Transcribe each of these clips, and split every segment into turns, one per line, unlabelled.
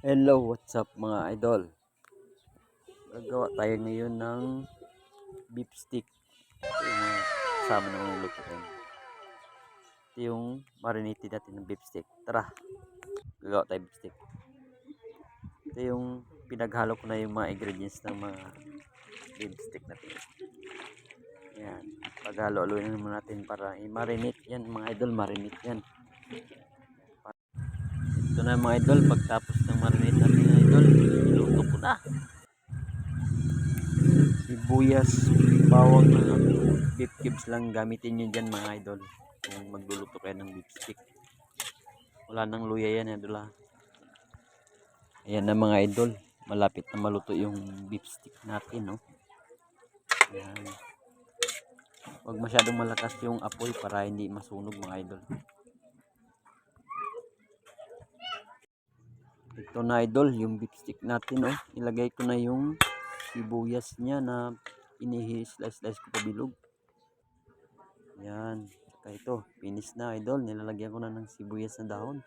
Hello, what's up mga idol? Gagawa tayo ngayon ng beef stick. Ito yung mga kasama ng mga lutuin. Ito yung marinated natin ng beef stick. Tara, gagawa tayo beef stick. Ito yung pinaghalo ko na yung mga ingredients ng mga beef stick natin. Yan, paghalo-haloin naman natin para i-marinate yan mga idol, marinate yan. Ito na mga idol, pagtapos ng marinate natin mga idol, iluto ko na. Sibuyas, bawang na beef cubes lang gamitin nyo dyan mga idol kung magluluto kayo ng beef stick. Wala nang luya yan idol ha. Ayan na mga idol, malapit na maluto yung beef stick natin, no? Ayan. Huwag masyadong malakas yung apoy para hindi masunog mga idol. Ito na idol, yung beef stick natin, oh. Ilagay ko na yung sibuyas niya na slice ko pa bilog. Yan. Saka ito, finish na idol. Nilalagyan ko na ng sibuyas na dahon.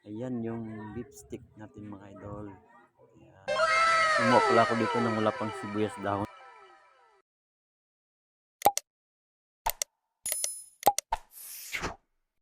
Ayan yung beef stick natin mga idol. Ayan. Sumokla ko dito nang wala pang sibuyas dahon.